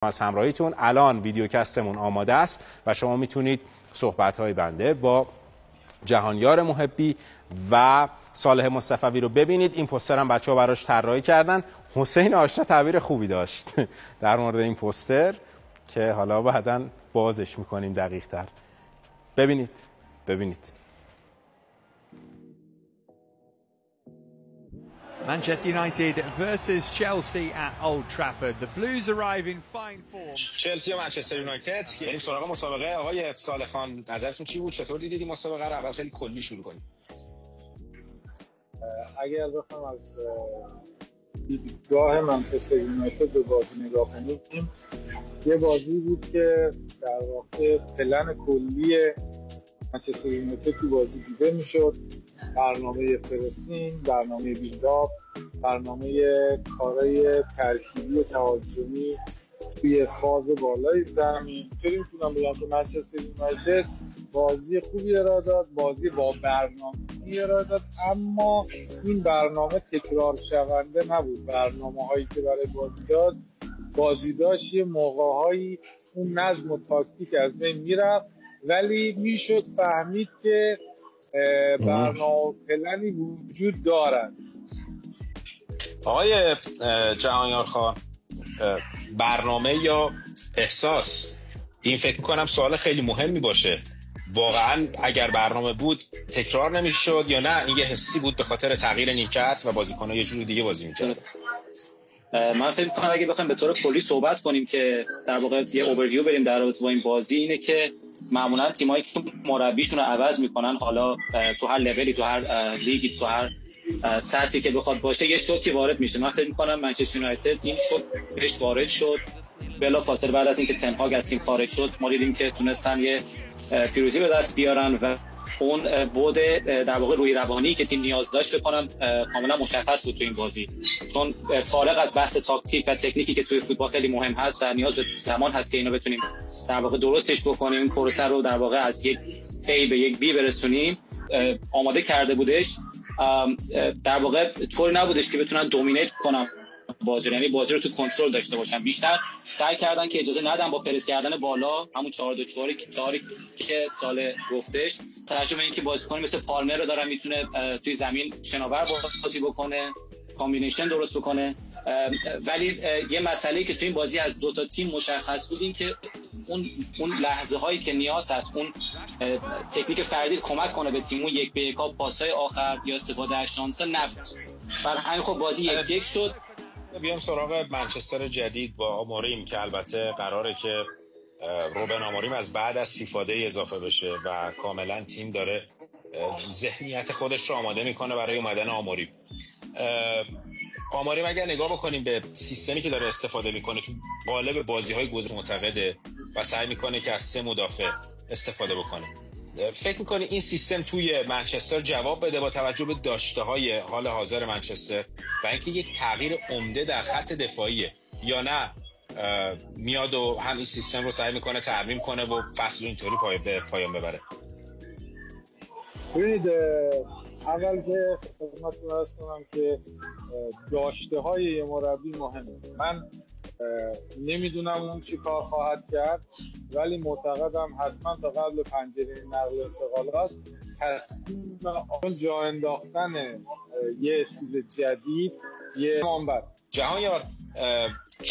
از همراهیتون. الان ویدیوکستمون آماده است و شما میتونید صحبت‌های بنده با جهانیار محبی و صالح مصطفی رو ببینید. این پوستر هم بچه‌ها براش طراحی کردن. حسین آشنا تعبیر خوبی داشت در مورد این پوستر که حالا بعداً بازش میکنیم دقیق‌تر. ببینید. Manchester United versus Chelsea at Old Trafford. The Blues arrive in fine form. چلسی و منچستر یونایتد. بریم سراغ مسابقه. آقای صالح خان نظرتون چی بود؟ چطور دیدید این مسابقه رو؟ اول خیلی کلی شروع کنیم. اگر بخوام از دیدگاه منچستر یونایتد به بازی نگاه کنیم، یه بازی بود که در واقع پلن کلی منچستر یونایتد تو بازی دیده میشد. برنامه پرسینگ، برنامه بیلداپ، برنامه کارهای ترکیبی و تهاجمی توی فاز بالای زمین. اینطوری میتونم بگم که منچستر یونایتد بازی خوبی ارائه داد، بازی با برنامه‌ای ارائه داد، اما این برنامه تکرار شونده نبود. برنامه‌هایی که برای بازی داشت یه موقع‌هایی اون نظم و تاکتیک از بین میرفت، ولی میشد فهمید که برنامه پلنی وجود دارد. آقای جهانیار خان، برنامه یا احساس، این فکر میکنم سوال خیلی مهمی باشه. واقعا اگر برنامه بود تکرار نمیشد یا نه این یه حسی بود به خاطر تغییر نیمکت و بازیکن‌ها یه جور دیگه بازی می‌کردن؟ من فکر می‌کنم اگه بخوایم به طور کلی صحبت کنیم که در واقع یه اوورویو بریم در رابطه با این بازی، اینه که معمولا تیمایی که مربیشون رو عوض میکنن، حالا تو هر لولی، تو هر لیگی، تو هر سطحی که بخواد باشه، یه شوکی وارد میشه. من فکر می‌کنم منچستر یونایتد این شوک بهش وارد شد. بلافاصله بعد از اینکه تن هاگ از تیم خارج شد، ما دیدیم که تونستن یه پیروزی به دست بیارن و اون بود در واقع روی روانی که تیم نیاز داشت بکنم کاملا مشخص بود تو این بازی. چون فارغ از بحث تاکتیک و تکنیکی که توی فوتبال خیلی مهم هست و نیاز به زمان هست که اینو بتونیم در واقع درستش بکنیم، این پروسه رو در واقع از یک A به یک B برسونیم، آماده کرده بودش. در واقع طوری نبودش که بتونن دومینیت کنن بازی، یعنی بازی رو تو کنترل داشته باشن. بیشتر سعی کردن که اجازه ندن با پرس کردن بالا، همون 4-2-4 که سال گفتش، ترجمه این که بازیکن مثل پالمر رو دارن میتونه توی زمین شناور بازی بکنه، کامبینیشن درست بکنه. ولی یه مسئله‌ای که توی این بازی از دو تا تیم مشخص بود این که اون لحظه هایی که نیاز هست اون تکنیک فردی کمک کنه به تیم، اون یک به یکا، پاس‌های آخر یا استفاده از شانس نبود. برای همین خب بازی 1-1 شد. بیام سراغ منچستر جدید با آموریم که البته قراره که روبن آموریم از بعد از فیفا دی اضافه بشه و کاملا تیم داره ذهنیت خودش رو آماده میکنه برای اومدن آموریم. آموریم اگر نگاه بکنیم به سیستمی که داره استفاده میکنه تو قالب بازی‌های گذشته معتقده و سعی میکنه که از 3 مدافع استفاده بکنه. فکر میکنی این سیستم توی منچستر جواب بده با توجه به داشته‌های حال حاضر منچستر و اینکه یک تغییر عمده در خط دفاعیه، یا نه میاد و همین سیستم رو سعی میکنه ترمیم کنه و فصل اینطوری پایان ببره؟ ببینید، اول که خدمتتون عرض کنم که داشته‌های یه مربی مهمه. من نمیدونم اون چی کار خواهد کرد، ولی معتقدم حتما تا قبل پنجره نقل و انتقالات تصمیم جا انداختن یه چیز جدید، یه منبع. جهانیار 4-3-4-3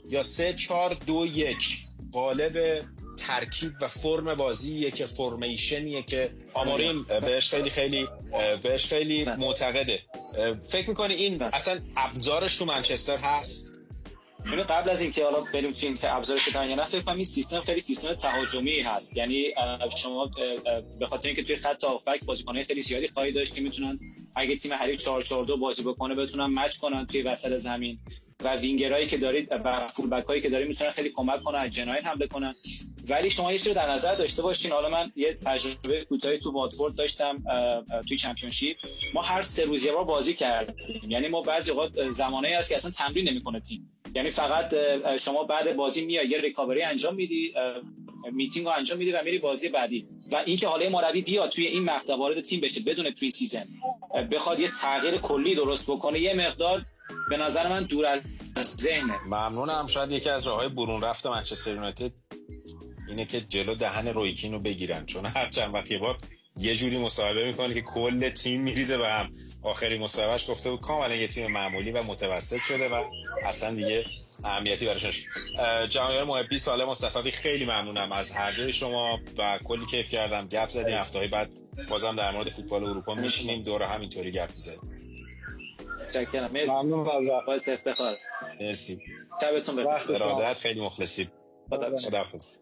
یا 3-4-2-1 قالب ترکیب و فرم بازیه که فرمیشنیه که آموریم بهش خیلی معتقده. فکر میکنی این اصلا ابزارش تو منچستر هست؟ یعنی قبل از اینکه حالا بریم تو این که ابزارش رو یا نه، فکر کنم این سیستم خیلی سیستم تهاجمی هست. یعنی شما به خاطر اینکه توی خط هافبک بازیکن‌های خیلی زیادی خواهی داشت که میتونن اگه تیم حریف 4-4-2 بازی بکنه بتونن مچ کنن توی وسط زمین، و وینگرایی که دارید و فول بک هایی که دارید میتونن خیلی کمک کنن از جناح حمله کنن. ولی شما یه چیزی رو در نظر داشته باشین، حالا من یه تجربه کوتاهی تو واتفورد داشتم توی چمپیونشیپ. ما هر 3 روز یه بار بازی کردیم، یعنی ما بعضی اوقات زمانایی هست که اصلا تمرین نمیکنه تیم، یعنی فقط شما بعد بازی میای یه ریکاوری انجام میدی، میتینگ رو انجام میدی و میری بازی بعدی. و اینکه حالا مربی بیاد توی این مقطع وارد تیم بشه بدون پری سیزن بخواد یه تغییر کلی درست بکنه، یه مقدار به نظر من دور از ذهنه. ممنونم. شاید یکی از راههای برون رفت منچستر یونایتد اینه که جلو دهن روی کین رو بگیرن، چون هر چند وقت یه جوری مصاحبه میکنه که کل تیم میریزه به هم. آخری مصاحبهش گفته بود کاملا یه تیم معمولی و متوسط شده و اصلا دیگه اهمیتی براش نشد. جهانیار محبی، صالح مصطفی، خیلی ممنونم از هر دوی شما و کلی کیف کردم. گپ زدیم، هفته‌های بعد بازم در مورد فوتبال اروپا میشینیم دور همینطوری گپ میزنیم. متشکرم. مرسی. ممنون از باعث افتخار. مرسی. شبتون بخیر. ارادت، خیلی مخلصیم. خداحافظ. خداحافظ.